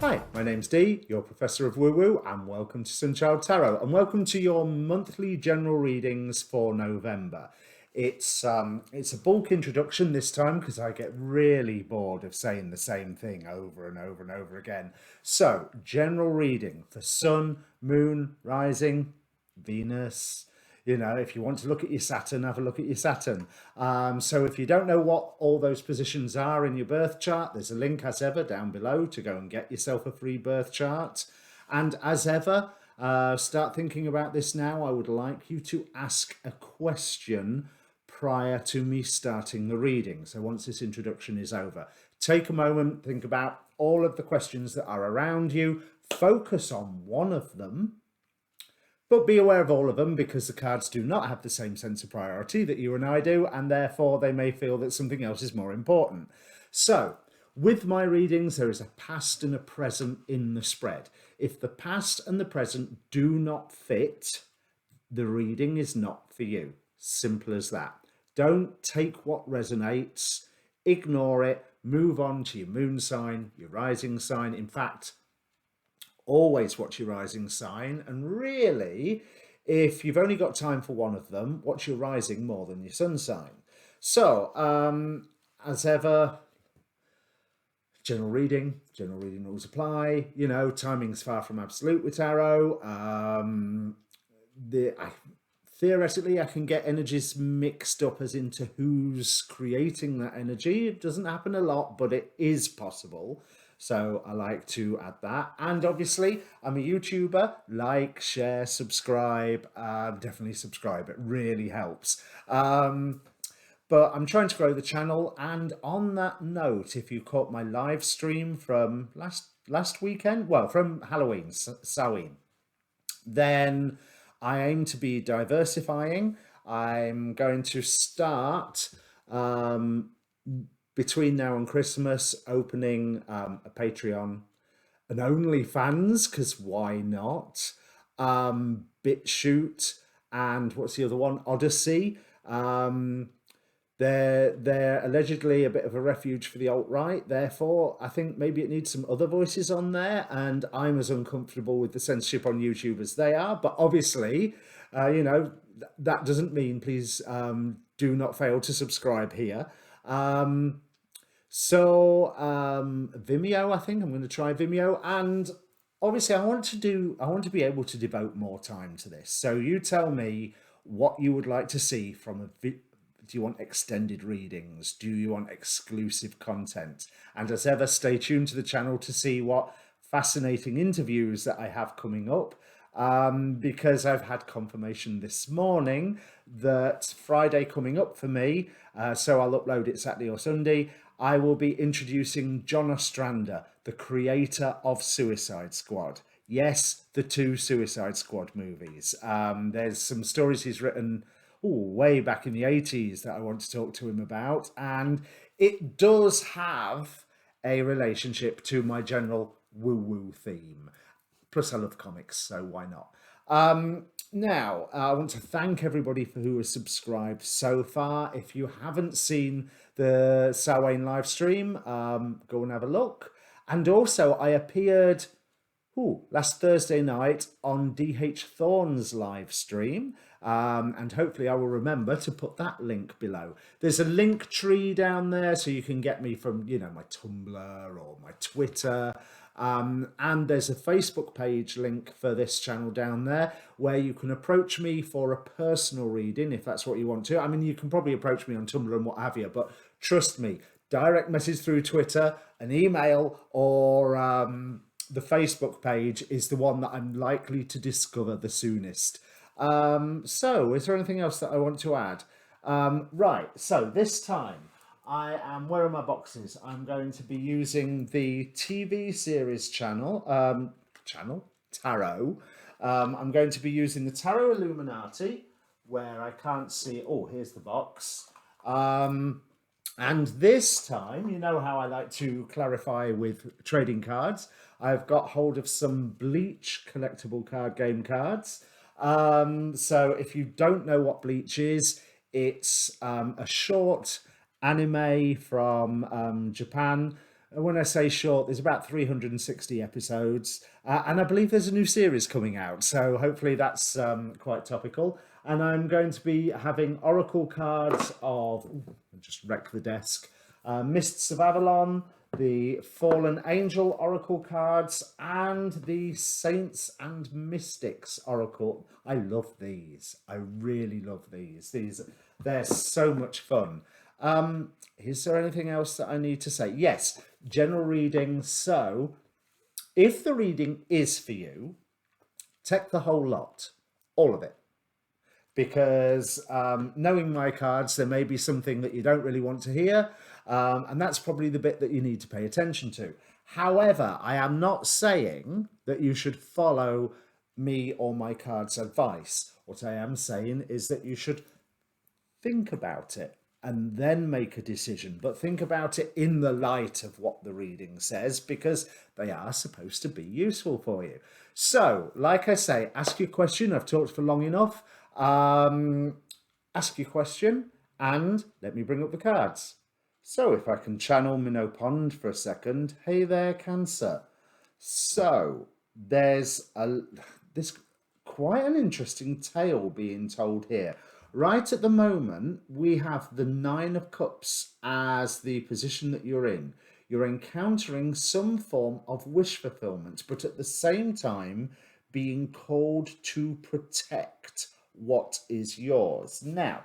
Hi, my name's Dee, your Professor of Woo Woo, and welcome to Untitled Tarot, and welcome to your monthly general readings for November. It's a bulk introduction this time because I get really bored of saying the same thing over and over and over again. So, general reading for Sun, Moon, Rising, Venus. You know, if you want to look at your Saturn, have a look at your Saturn. So if you don't know what all those positions are in your birth chart, there's a link as ever down below to go and get yourself a free birth chart. And as ever, start thinking about this now. I would like you to ask a question prior to me starting the reading. So once this introduction is over, take a moment, think about all of the questions that are around you, focus on one of them, but be aware of all of them because the cards do not have the same sense of priority that you and I do, and therefore they may feel that something else is more important. So, with my readings, there is a past and a present in the spread. If the past and the present do not fit, the reading is not for you. Simple as that. Don't take what resonates, ignore it, move on to your moon sign, your rising sign. In fact, always watch your rising sign, and really, if you've only got time for one of them, watch your rising more than your sun sign. So, as ever, general reading rules apply. You know, timing's far from absolute with tarot. Theoretically, I can get energies mixed up as into who's creating that energy. It doesn't happen a lot, but it is possible. So I like to add that. And obviously, I'm a YouTuber. Like, share, subscribe. Definitely subscribe. It really helps. But I'm trying to grow the channel. And on that note, if you caught my live stream from last weekend, well, from Halloween, Samhain, then I aim to be diversifying. I'm going to start between now and Christmas opening a Patreon, an OnlyFans, because why not? BitChute, and what's the other one? Odyssey. They're allegedly a bit of a refuge for the alt-right. Therefore, I think maybe it needs some other voices on there, and I'm as uncomfortable with the censorship on YouTube as they are. But obviously, you know, that doesn't mean please do not fail to subscribe here. Vimeo, I think I'm going to try Vimeo, and obviously I want to be able to devote more time to this. So you tell me what you would like to see from a do you want extended readings? Do you want exclusive content? And as ever, stay tuned to the channel to see what fascinating interviews that I have coming up. Because I've had confirmation this morning that Friday coming up for me, so I'll upload it Saturday or Sunday, I will be introducing John Ostrander, the creator of Suicide Squad. Yes, the 2 Suicide Squad movies. There's some stories he's written way back in the 80s that I want to talk to him about, and it does have a relationship to my general woo-woo theme. Plus, I love comics, so why not? Now, I want to thank everybody who has subscribed so far. If you haven't seen the Samhain live stream, go and have a look. And also, I appeared last Thursday night on D.H. Thorne's live stream. And hopefully I will remember to put that link below. There's a link tree down there so you can get me from, you know, my Tumblr or my Twitter. And there's a Facebook page link for this channel down there where you can approach me for a personal reading if that's what you want to. I mean, you can probably approach me on Tumblr and what have you, but trust me, direct message through Twitter, an email, or the Facebook page is the one that I'm likely to discover the soonest. So is there anything else that I want to add? Right, so this time where are my boxes? I'm going to be using the TV series channel, Tarot. I'm going to be using the Tarot Illuminati, where I can't see it. Oh, here's the box. And this time, you know how I like to clarify with trading cards, I've got hold of some Bleach collectible card game cards. So if you don't know what Bleach is, it's a short anime from Japan when I say short, there's about 360 episodes, and I believe there's a new series coming out. So hopefully that's quite topical. And I'm going to be having oracle cards of, ooh, I just wrecked the desk, Mists of Avalon, the Fallen Angel oracle cards, and the Saints and Mystics oracle. I love these. I really love these. They're so much fun. Is there anything else that I need to say? Yes, general reading. So if the reading is for you, take the whole lot, all of it. Because knowing my cards, there may be something that you don't really want to hear, and that's probably the bit that you need to pay attention to. However, I am not saying that you should follow me or my cards' advice. What I am saying is that you should think about it and then make a decision, but think about it in the light of what the reading says, because they are supposed to be useful for you. So, like I say, ask your question. I've talked for long enough. Ask your question and let me bring up the cards. So if I can channel Minnow Pond for a second. Hey there, Cancer. So there's quite an interesting tale being told here. Right at the moment, we have the Nine of Cups as the position that you're in. You're encountering some form of wish fulfillment, but at the same time being called to protect what is yours. Now,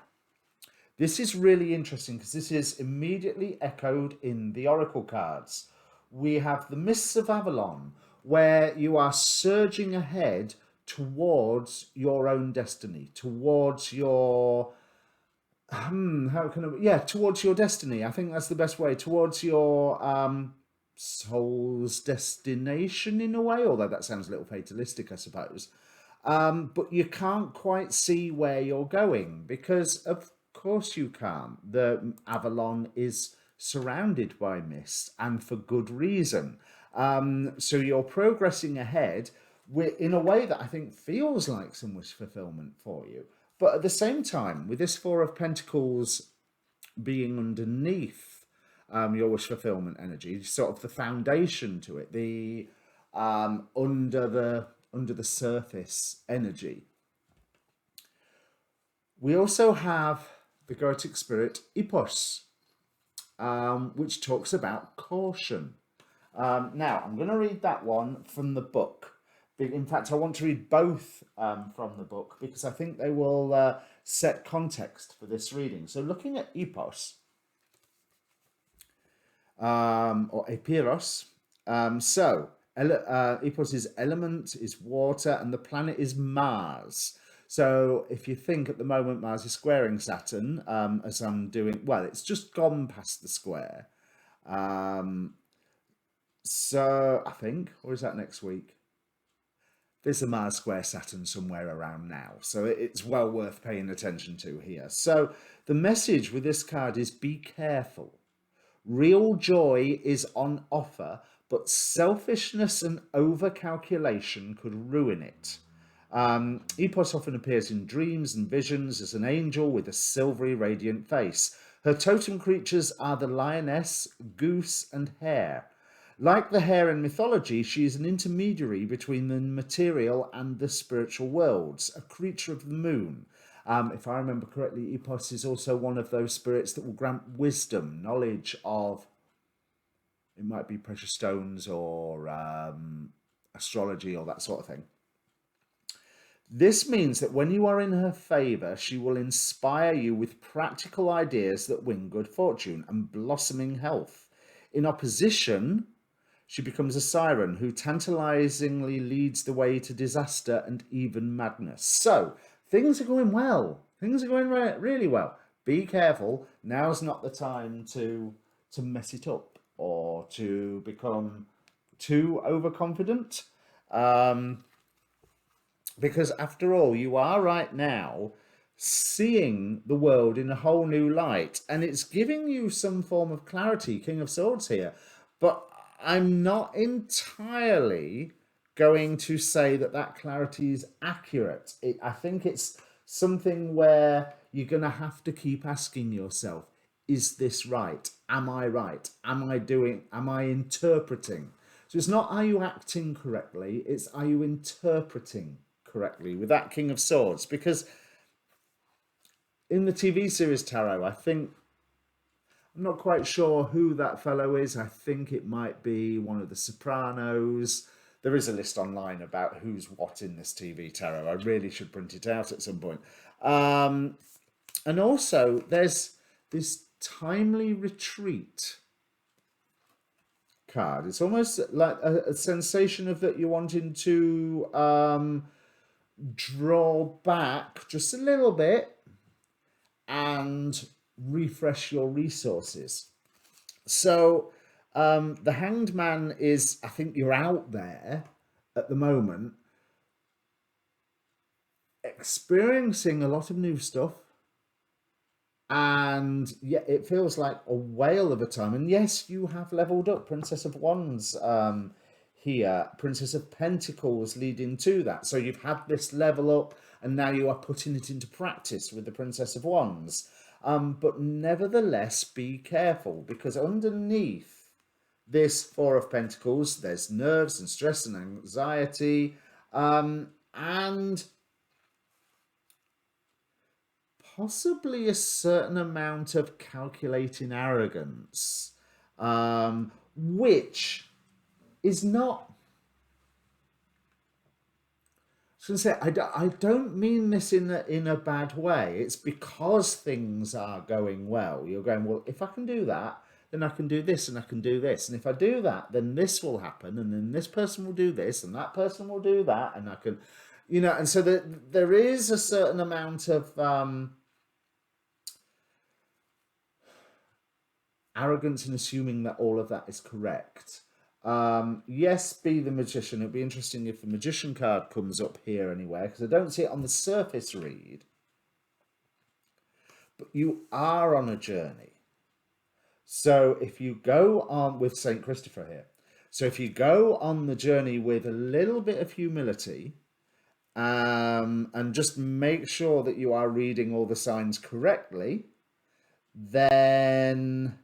this is really interesting because this is immediately echoed in the oracle cards. We have the Mists of Avalon, where you are surging ahead towards your own destiny, towards your towards your destiny. I think that's the best way, towards your soul's destination in a way, although that sounds a little fatalistic, I suppose. But you can't quite see where you're going, because of course you can't. The Avalon is surrounded by mist, and for good reason. So you're progressing ahead in a way that I think feels like some wish fulfillment for you. But at the same time, with this Four of Pentacles being underneath your wish fulfillment energy, sort of the foundation to it, the under the surface energy. We also have the Goetic spirit Epos, which talks about caution. Now, I'm going to read that one from the book. In fact, I want to read both from the book because I think they will set context for this reading. So looking at Epos, or Epiros, Epos's element is water and the planet is Mars. So if you think at the moment Mars is squaring Saturn, as I'm doing, well, it's just gone past the square. So I think, or is that next week? There's a Mars square Saturn somewhere around now. So it's well worth paying attention to here. So the message with this card is be careful. Real joy is on offer, but selfishness and over-calculation could ruin it. Epos often appears in dreams and visions as an angel with a silvery, radiant face. Her totem creatures are the lioness, goose, and hare. Like the hare in mythology, she is an intermediary between the material and the spiritual worlds, a creature of the moon. If I remember correctly, Epos is also one of those spirits that will grant wisdom, knowledge of, it might be precious stones or astrology or that sort of thing. This means that when you are in her favour, she will inspire you with practical ideas that win good fortune and blossoming health. In opposition, she becomes a siren who tantalizingly leads the way to disaster and even madness. So, things are going well. Things are going really well. Be careful. Now's not the time to mess it up or to become too overconfident. Because after all, you are right now seeing the world in a whole new light. And it's giving you some form of clarity, King of Swords here. But I'm not entirely going to say that that clarity is accurate. I think it's something where you're going to have to keep asking yourself, is this right? Am I right? Am I interpreting? So it's not, are you acting correctly? It's, are you interpreting correctly with that King of Swords? Because in the TV series Tarot, I think, I'm not quite sure who that fellow is. I think it might be one of the Sopranos. There is a list online about who's what in this TV tarot. I really should print it out at some point. And also, there's this timely retreat card. It's almost like a sensation of that you're wanting to draw back just a little bit and refresh your resources. So the Hanged Man is, I think you're out there at the moment experiencing a lot of new stuff. And yeah, it feels like a whale of a time. And yes, you have leveled up. Princess of Wands here, Princess of Pentacles leading to that. So you've had this level up and now you are putting it into practice with the Princess of Wands. But nevertheless, be careful, because underneath this Four of Pentacles, there's nerves and stress and anxiety, and possibly a certain amount of calculating arrogance, which is not... I was going to say, I don't mean this in a bad way. It's because things are going well. You're going, well, if I can do that, then I can do this and I can do this. And if I do that, then this will happen. And then this person will do this and that person will do that. And I can, you know, and so there is a certain amount of arrogance in assuming that all of that is correct. Yes, be the Magician. It'd be interesting if the Magician card comes up here anywhere, because I don't see it on the surface read. But you are on a journey. So if you go on with St. Christopher here, so if you go on the journey with a little bit of humility, and just make sure that you are reading all the signs correctly, then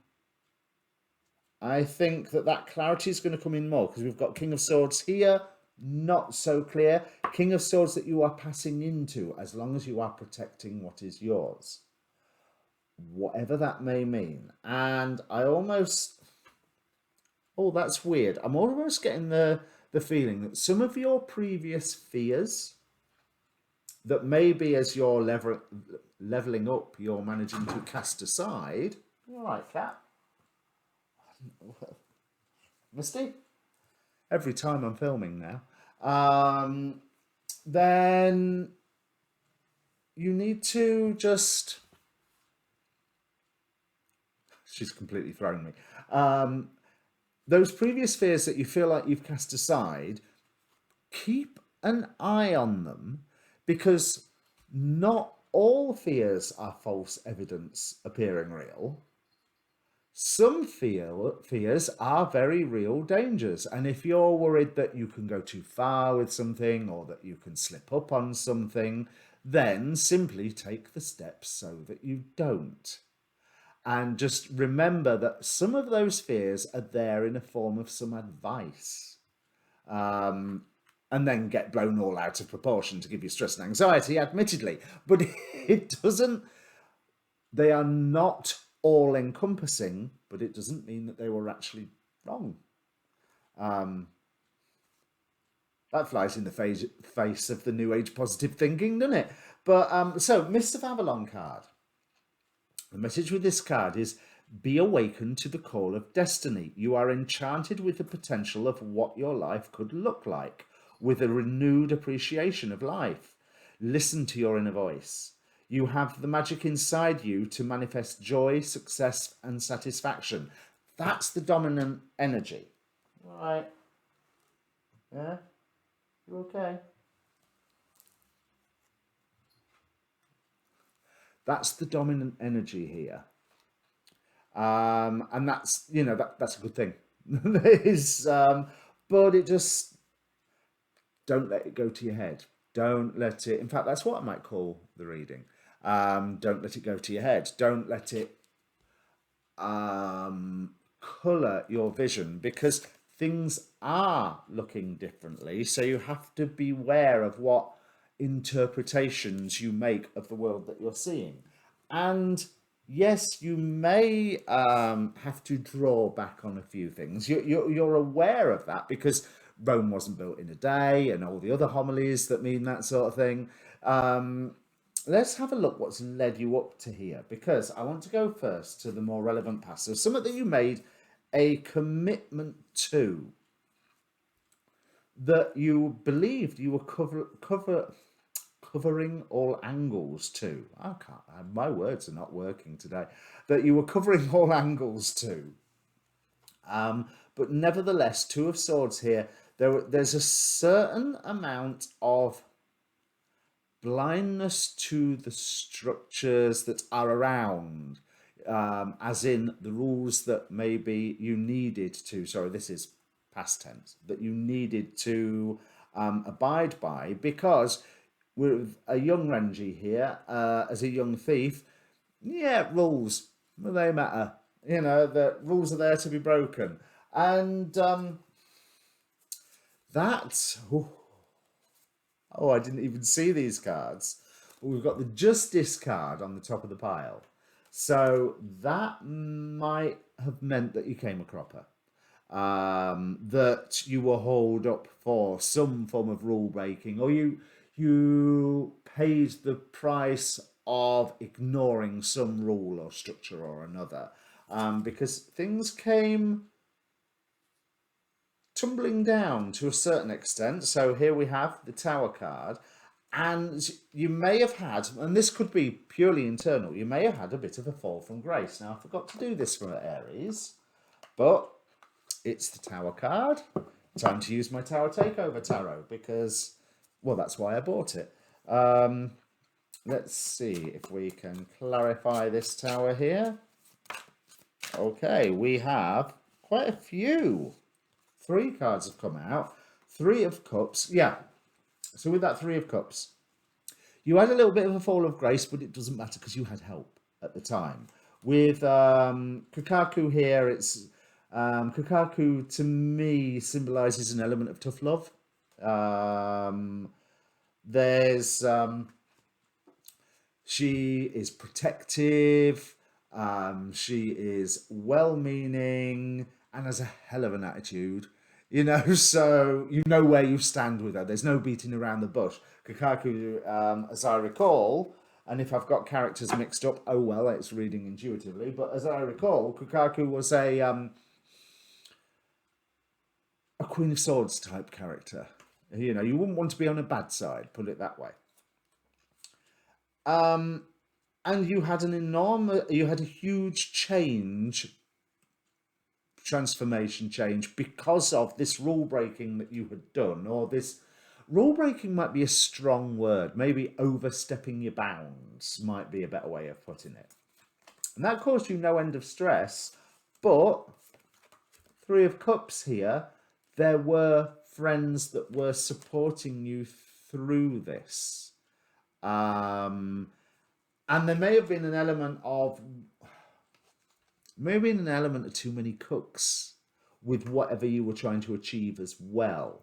I think that clarity is going to come in more, because we've got King of Swords here, not so clear. King of Swords that you are passing into, as long as you are protecting what is yours, whatever that may mean. And I almost... oh, that's weird. I'm almost getting the feeling that some of your previous fears, that maybe as you're leveling up, you're managing to cast aside. You all right, cat? Misty? Every time I'm filming now. Then you need to just... she's completely thrown me. Those previous fears that you feel like you've cast aside, keep an eye on them, because not all fears are false evidence appearing real. Some fears are very real dangers. And if you're worried that you can go too far with something, or that you can slip up on something, then simply take the steps so that you don't. And just remember that some of those fears are there in a form of some advice. And then get blown all out of proportion to give you stress and anxiety, admittedly. But it doesn't... they are not all-encompassing, but it doesn't mean that they were actually wrong. That flies in the face of the New Age positive thinking, doesn't it? But so, Mist of Avalon card. The message with this card is, be awakened to the call of destiny. You are enchanted with the potential of what your life could look like, with a renewed appreciation of life. Listen to your inner voice. You have the magic inside you to manifest joy, success, and satisfaction. That's the dominant energy. All right. Yeah? You okay? That's the dominant energy here. And that's, you know, that's a good thing. But it just... don't let it go to your head. Don't let it... in fact, that's what I might call the reading. Don't let it go to your head. Don't let it color your vision, because things are looking differently. So you have to beware of what interpretations you make of the world that you're seeing. And yes, you may have to draw back on a few things. You're aware of that because Rome wasn't built in a day, and all the other homilies that mean that sort of thing. Let's have a look what's led you up to here, because I want to go first to the more relevant past. So something that you made a commitment to, that you believed you were covering all angles to. I can't. My words are not working today. That you were covering all angles to. But nevertheless, Two of Swords here. There's a certain amount of blindness to the structures that are around, as in the rules that maybe you needed to. Sorry, this is past tense. That you needed to abide by, because with a young Renji here, as a young thief, yeah, rules, well, they matter. You know, the rules are there to be broken. And that, oh, I didn't even see these cards. We've got the Justice card on the top of the pile. So that might have meant that you came a cropper. That you were hauled up for some form of rule breaking, or you paid the price of ignoring some rule or structure or another, because things came tumbling down to a certain extent. So here we have the Tower card, and you may have had, and this could be purely internal, you may have had a bit of a fall from grace. Now, I forgot to do this for Aries, but it's the Tower card. Time to use my Tower Takeover Tarot, because, well, that's why I bought it. Let's see if we can clarify this Tower here. Okay, we have quite a few. 3 cards have come out. 3 of Cups. Yeah. So with that 3 of Cups, you had a little bit of a fall of grace, but it doesn't matter because you had help at the time. With Kukaku here, it's Kukaku to me symbolizes an element of tough love. There's she is protective. She is well-meaning and has a hell of an attitude. You know, so you know where you stand with her. There's no beating around the bush. Kukaku, as I recall, and if I've got characters mixed up, oh well, it's reading intuitively. But as I recall, Kukaku was a Queen of Swords type character. You know, you wouldn't want to be on a bad side, put it that way. And you had a huge transformation change, because of this rule breaking that you had done, or this rule breaking might be a strong word, maybe overstepping your bounds might be a better way of putting it. And that caused you no end of stress, but 3 of Cups here, there were friends that were supporting you through this. And there may have been an element of too many cooks with whatever you were trying to achieve as well.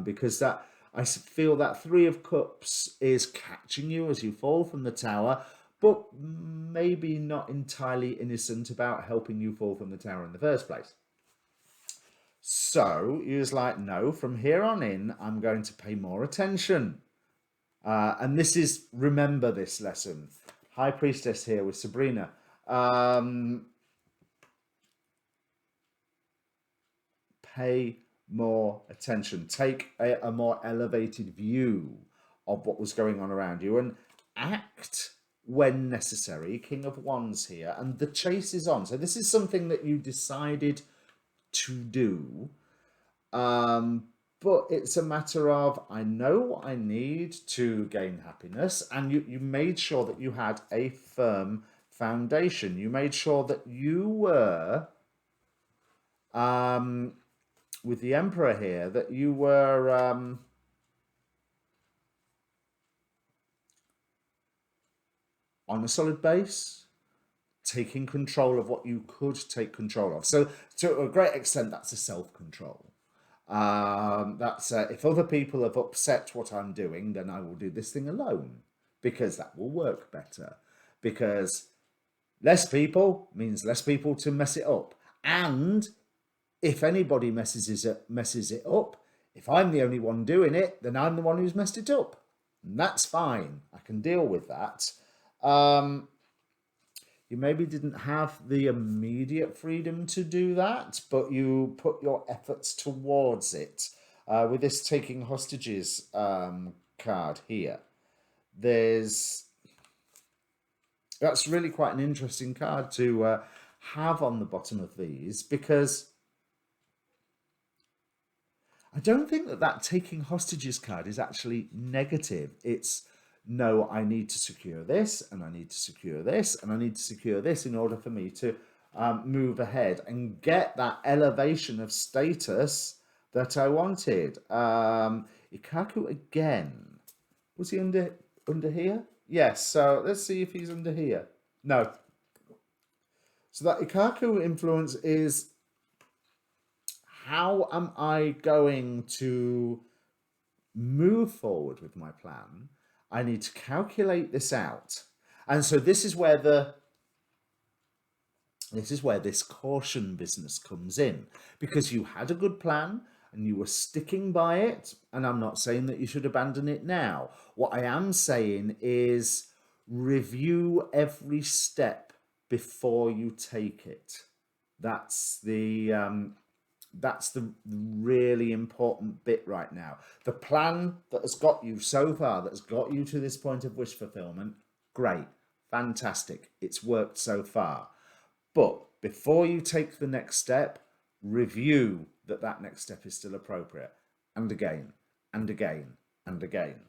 Because that, I feel that 3 of Cups is catching you as you fall from the tower, but maybe not entirely innocent about helping you fall from the tower in the first place. So you was like, no, from here on in, I'm going to pay more attention. And this is, remember this lesson. High Priestess here with Sabrina. Pay more attention. Take a more elevated view of what was going on around you, and act when necessary. King of Wands here, and the chase is on. So this is something that you decided to do. But it's a matter of, I know what I need to gain happiness, and you made sure that you had a firm foundation. You made sure that you were, with the Emperor here, that you were on a solid base, taking control of what you could take control of. So to a great extent, that's a self-control. That's if other people have upset what I'm doing, then I will do this thing alone because that will work better. Because less people means less people to mess it up. And if anybody messes it up, if I'm the only one doing it, then I'm the one who's messed it up. And that's fine. I can deal with that. You maybe didn't have the immediate freedom to do that, but you put your efforts towards it. With this taking hostages card here, that's really quite an interesting card to have on the bottom of these, because I don't think that taking hostages card is actually negative. It's, no, I need to secure this, and I need to secure this, and I need to secure this in order for me to move ahead and get that elevation of status that I wanted. Ikaku again. Was he under here? Yes, so let's see if he's under here. No. So that Ikaku influence is, how am I going to move forward with my plan? I need to calculate this out. And so this is where this caution business comes in, because you had a good plan and you were sticking by it. And I'm not saying that you should abandon it now. What I am saying is review every step before you take it. That's the really important bit right now. The plan that has got you so far, that has got you to this point of wish fulfillment, great, fantastic, it's worked so far. But before you take the next step, review that next step is still appropriate, and again, and again, and again.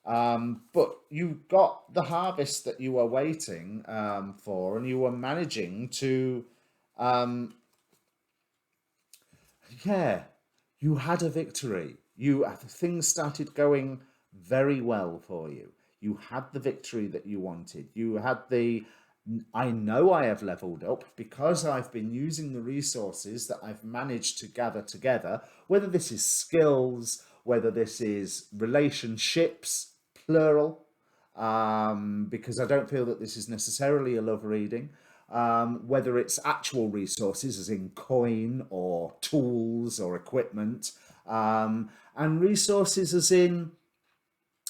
But you got the harvest that you were waiting for, and you were managing to you had a victory. Things started going very well for you. You had the victory that you wanted. You had I know I have leveled up because I've been using the resources that I've managed to gather together, whether this is skills, whether this is relationships, plural, because I don't feel that this is necessarily a love reading. Whether it's actual resources, as in coin or tools or equipment, and resources as in,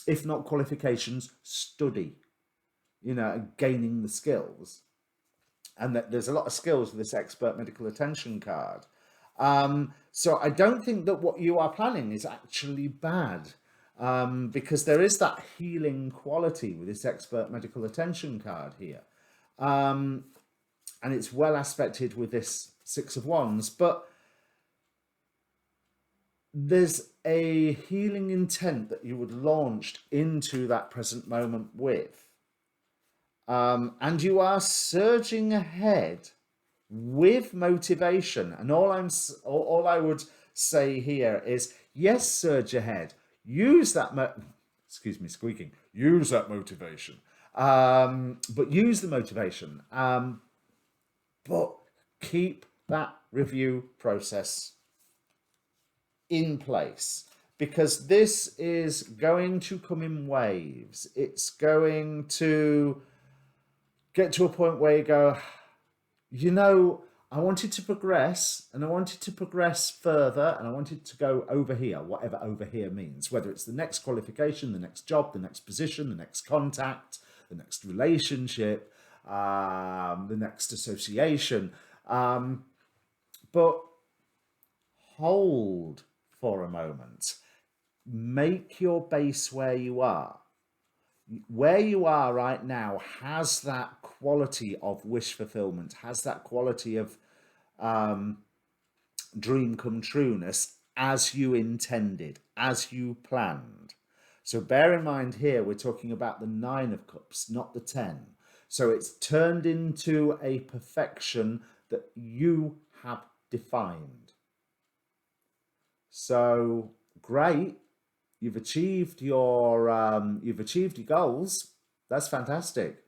if not qualifications, study, gaining the skills. And that there's a lot of skills with this expert medical attention card. So I don't think that what you are planning is actually bad, because there is that healing quality with this expert medical attention card here. And it's well aspected with this Six of Wands, but there's a healing intent that you would launched into that present moment with. And you are surging ahead with motivation. And all I would say here is, yes, surge ahead. Use that, excuse me, squeaking. Use that motivation. But use the motivation. But keep that review process in place, because this is going to come in waves. It's going to get to a point where you go, I wanted to progress, and I wanted to progress further, and I wanted to go over here, whatever over here means, whether it's the next qualification, the next job, the next position, the next contact, the next relationship, the next association. But hold for a moment. Make your base where you are. Where you are right now has that quality of wish fulfillment, has that quality of dream come trueness, as you intended, as you planned. So bear in mind here, we're talking about the 9 of Cups, not the 10. So it's turned into a perfection that you have defined. So great, you've achieved your goals. That's fantastic.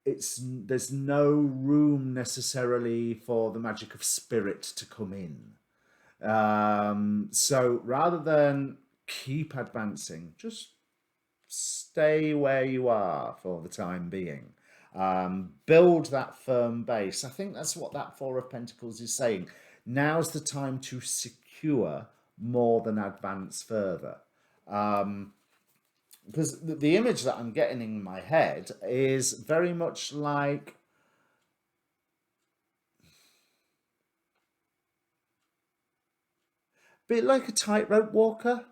there's no room necessarily for the magic of spirit to come in. So rather than keep advancing, just stay where you are for the time being. Build that firm base. I think that's what that Four of Pentacles is saying. Now's the time to secure more than advance further. Because the image that I'm getting in my head is very much like a bit like a tightrope walker,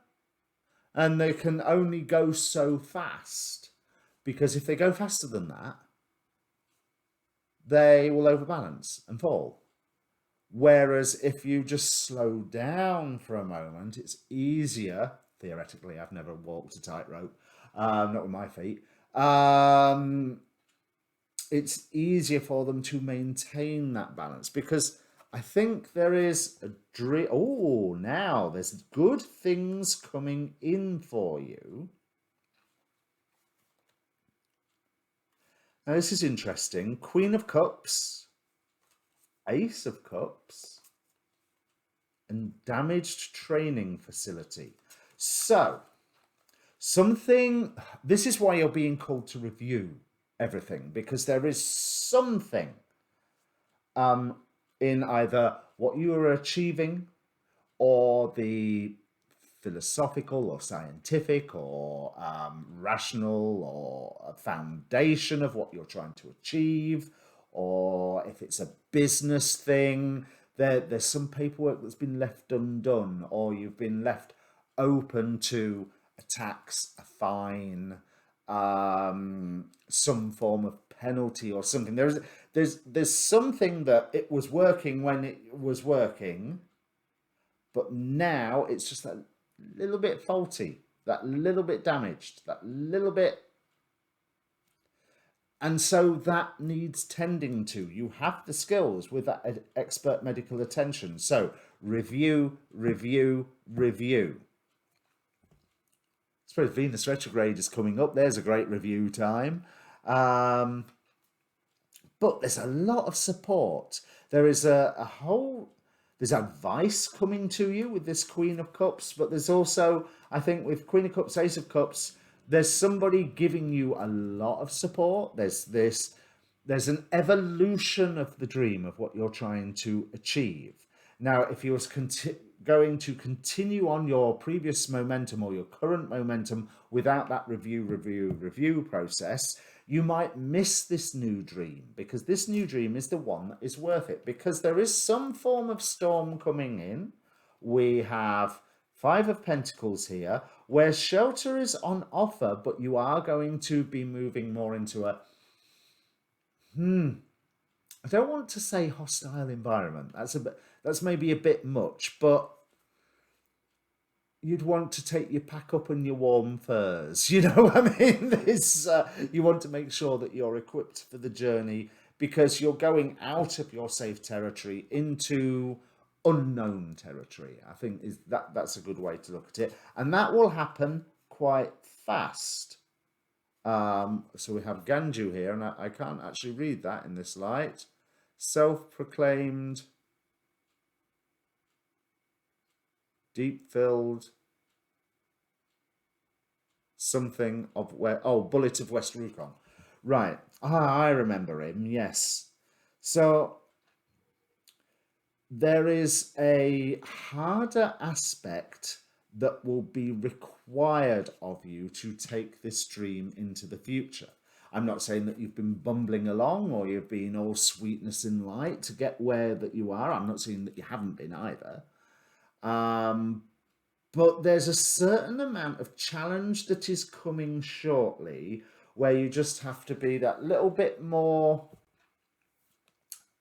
and they can only go so fast because if they go faster than that, they will overbalance and fall. Whereas if you just slow down for a moment, it's easier. Theoretically, I've never walked a tightrope, not with my feet. It's easier for them to maintain that balance because I think there is a dream. Oh, now there's good things coming in for you. Now, this is interesting. Queen of Cups, Ace of Cups, and damaged training facility. So, this is why you're being called to review everything, because there is something in either what you are achieving or the philosophical or scientific or rational or a foundation of what you're trying to achieve, or if it's a business thing, there's some paperwork that's been left undone, or you've been left open to a tax, a fine, some form of penalty or something. There's something that it was working when it was working, but now it's just that little bit faulty, that little bit damaged, that little bit. And so that needs tending to. You have the skills with that expert medical attention. So review, review, review. I suppose Venus retrograde is coming up. There's a great review time. But there's a lot of support. There is there's advice coming to you with this Queen of Cups, but there's also, I think with Queen of Cups, Ace of Cups, there's somebody giving you a lot of support. There's an evolution of the dream of what you're trying to achieve. Now, if you was going to continue on your previous momentum or your current momentum without that review process, you might miss this new dream, because this new dream is the one that is worth it, because there is some form of storm coming in. We have Five of Pentacles here, where shelter is on offer, but you are going to be moving more into a, I don't want to say hostile environment. That's maybe a bit much, but you'd want to take your pack up and your warm furs. You know what I mean? You want to make sure that you're equipped for the journey, because you're going out of your safe territory into unknown territory. I think that's a good way to look at it. And that will happen quite fast. So we have Ganju here, and I can't actually read that in this light. Self-proclaimed, deep-filled, something of where, oh, Bullet of West Rukon. Right. I remember him, yes. So there is a harder aspect that will be required of you to take this dream into the future. I'm not saying that you've been bumbling along or you've been all sweetness and light to get where that you are. I'm not saying that you haven't been either. But there's a certain amount of challenge that is coming shortly, where you just have to be that little bit more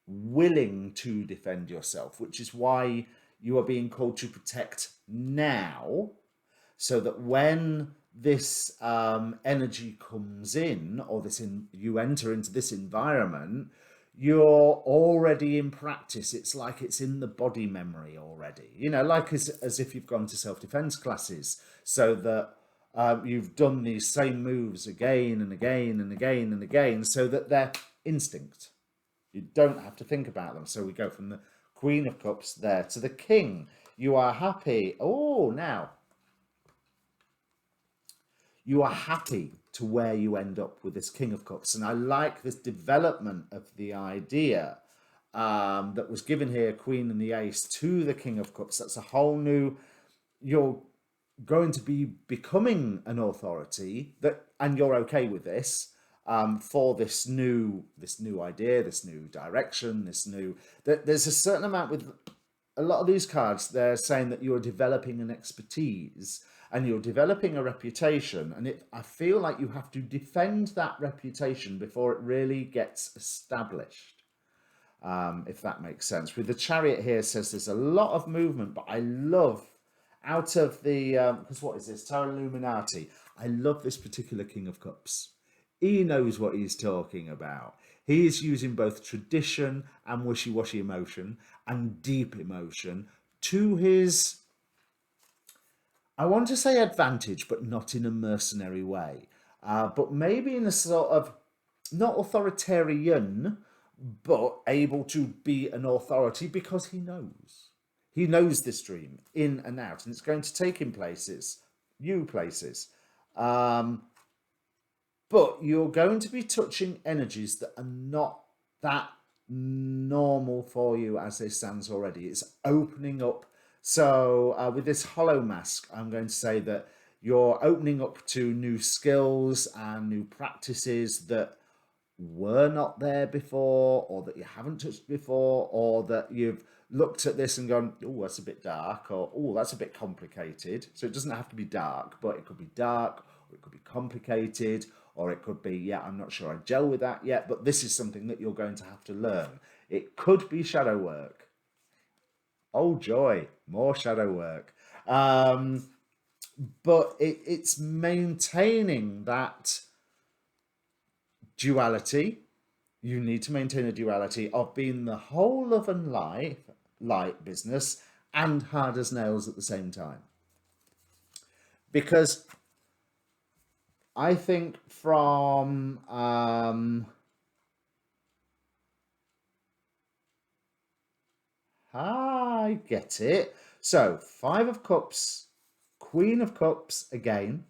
willing to defend yourself, which is why you are being called to protect now, so that when this energy comes in, or you enter into this environment, you're already in practice. It's like it's in the body memory already, like as if you've gone to self-defense classes, so that You've done these same moves again and again and again and again, so that they're instinct. You don't have to think about them. So we go from the Queen of Cups there to the King. You are happy. Oh, now you are happy to where you end up with this King of Cups. And I like this development of the idea that was given here, Queen and the Ace, to the King of Cups. That's a whole new, you're going to be becoming an authority, that, and you're okay with this, for this new idea, this new direction, this new, that there's a certain amount with a lot of these cards. They're saying that you're developing an expertise and you're developing a reputation, and I feel like you have to defend that reputation before it really gets established, if that makes sense. With the Chariot here, says there's a lot of movement, but I love, out of the, because what is this, Tarot Illuminati, I love this particular King of Cups. He knows what he's talking about. He is using both tradition and wishy-washy emotion and deep emotion to his, I want to say advantage, but not in a mercenary way, but maybe in a sort of, not authoritarian, but able to be an authority because he knows. He knows this dream in and out, and it's going to take him places, new places. But you're going to be touching energies that are not that normal for you as it stands already. It's opening up. So with this hollow mask, I'm going to say that you're opening up to new skills and new practices that were not there before, or that you haven't touched before, or that you've looked at this and gone, oh, that's a bit dark, or oh, that's a bit complicated. So it doesn't have to be dark, but it could be dark, or it could be complicated, or it could be, yeah, I'm not sure I gel with that yet, but this is something that you're going to have to learn. It could be shadow work. Oh, joy, more shadow work. But it's maintaining that duality. You need to maintain a duality of being the whole love and light business and hard as nails at the same time. Because I think from I get it. So 5 of Cups, Queen of Cups again,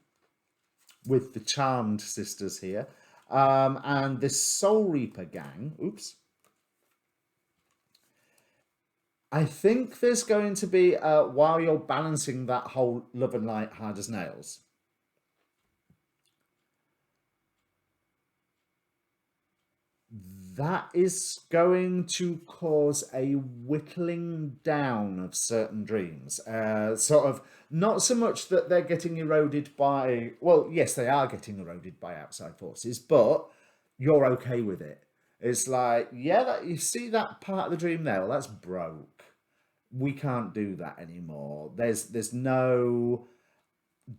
with the Charmed sisters here, and this Soul Reaper gang. Oops. I think there's going to be, while you're balancing that whole love and light, hard as nails, that is going to cause a whittling down of certain dreams. Sort of, not so much that they're getting eroded by, well, yes, they are getting eroded by outside forces, but you're okay with it. It's like, yeah, that, you see that part of the dream there? Well, that's broke. We can't do that anymore. There's no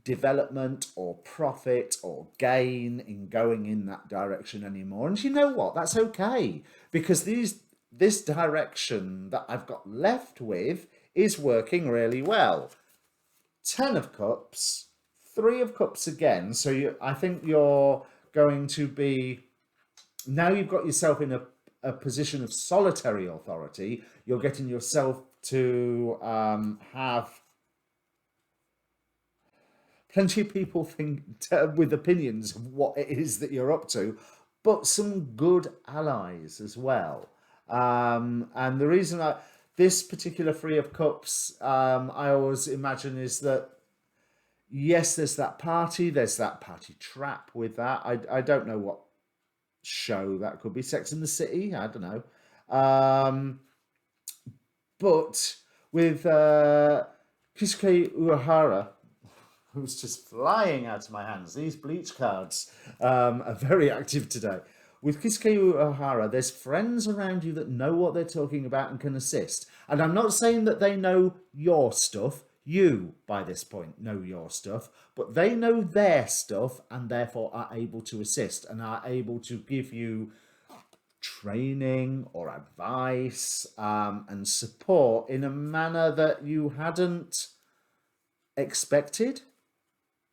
development or profit or gain in going in that direction anymore. And you know what? That's okay, because this direction that I've got left with is working really well. 10 of Cups, 3 of Cups again. So I think you're going to be, now you've got yourself in a position of solitary authority. You're getting yourself to have plenty of people think with opinions of what it is that you're up to, but some good allies as well. And the reason this particular 3 of Cups, I always imagine, is that, yes, there's that party trap with that. I don't know what show that could be. Sex in the City? I don't know. But with Kisuke Uehara, who's just flying out of my hands. These bleach cards are very active today. With Kisuke Uehara, there's friends around you that know what they're talking about and can assist. And I'm not saying that they know your stuff. You, by this point, know your stuff. But they know their stuff and therefore are able to assist and are able to give you training or advice and support in a manner that you hadn't expected.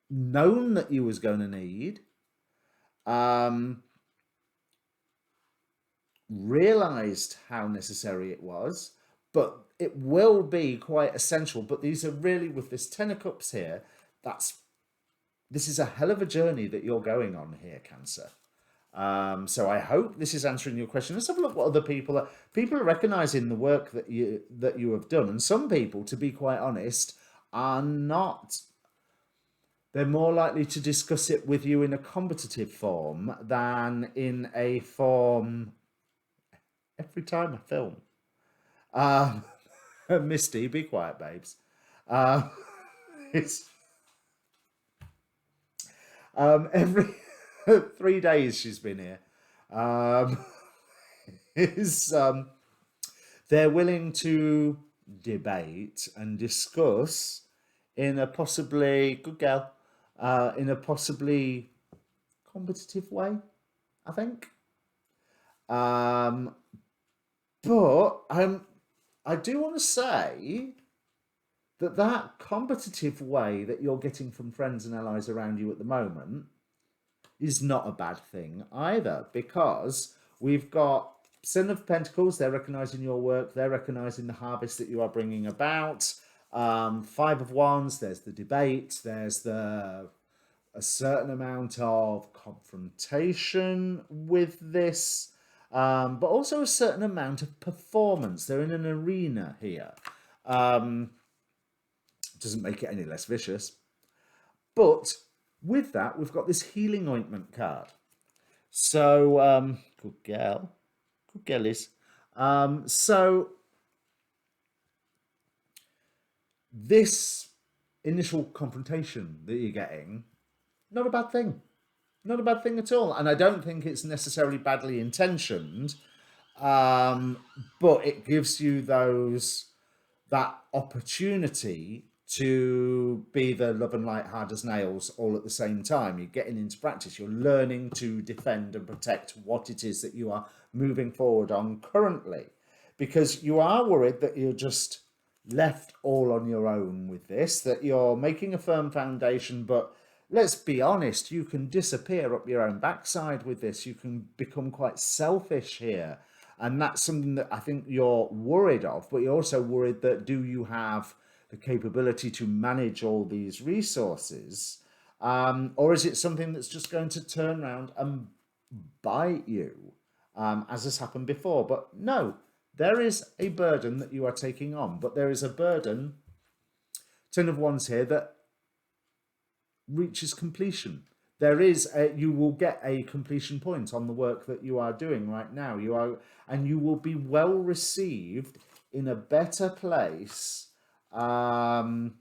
known that you was going to need, realized how necessary it was, but it will be quite essential. But these are really, with this 10 of Cups here, this is a hell of a journey that you're going on here, Cancer. So I hope this is answering your question. Let's have a look what other people are recognizing the work that you have done. And some people, to be quite honest, are not. They're more likely to discuss it with you in a combative form than in a form. Every time I film, Misty, be quiet, babes. It's every 3 days she's been here. Is they're willing to debate and discuss in a possibly good girl, in a possibly competitive way, I think. But I do want to say that competitive way that you're getting from friends and allies around you at the moment is not a bad thing either, because we've got Seven of Pentacles. They're recognizing your work. They're recognizing the harvest that you are bringing about. Five of Wands. There's the debate. There's a certain amount of confrontation with this, but also a certain amount of performance. They're in an arena here. Doesn't make it any less vicious. But with that, we've got this healing ointment card. So, good girl. Good girlies. So, this initial confrontation that you're getting, not a bad thing. Not a bad thing at all. And I don't think it's necessarily badly intentioned, but it gives you that opportunity to be the love and light hard as nails all at the same time. You're getting into practice. You're learning to defend and protect what it is that you are moving forward on currently, because you are worried that you're just left all on your own with this, that you're making a firm foundation, but let's be honest, you can disappear up your own backside with this. You can become quite selfish here. And that's something that I think you're worried of, but you're also worried that, do you have the capability to manage all these resources? Or is it something that's just going to turn around and bite you, as has happened before? But no, there is a burden that you are taking on, but there is a burden, Ten of Wands here, that reaches completion. You will get a completion point on the work that you are doing right now. And you will be well received in a better place. Fujikujaku.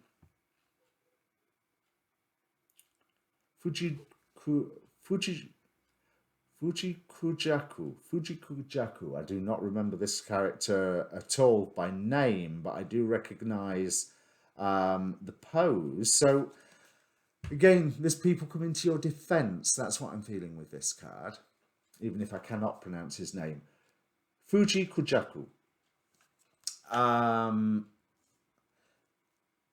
I do not remember this character at all by name, but I do recognize the pose. So again, there's people coming to your defense. That's what I'm feeling with this card, even if I cannot pronounce his name. Fujikujaku.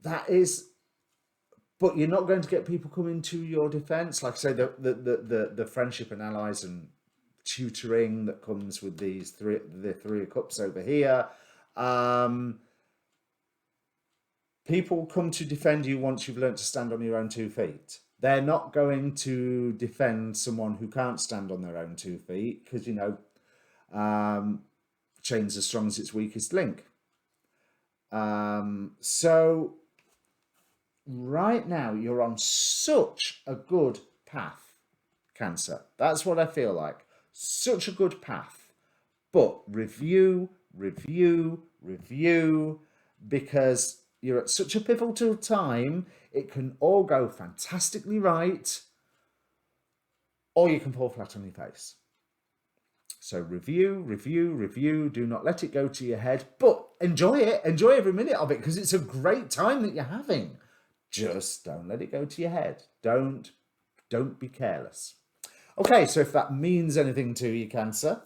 That is, but you're not going to get people coming to your defense. Like I say, the friendship and allies and tutoring that comes with the Three of Cups over here. People come to defend you once you've learned to stand on your own 2 feet. They're not going to defend someone who can't stand on their own 2 feet, because, chain's as strong as its weakest link. So right now you're on such a good path, Cancer. That's what I feel like. Such a good path. But review, because you're at such a pivotal time. It can all go fantastically right, or you can fall flat on your face. So review. Do not let it go to your head, but enjoy it. Enjoy every minute of it, because it's a great time that you're having. Just don't let it go to your head. Don't be careless. Okay, so if that means anything to you, Cancer,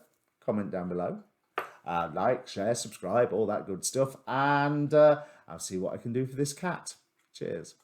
comment down below. Like, share, subscribe, all that good stuff. And I'll see what I can do for this cat. Cheers.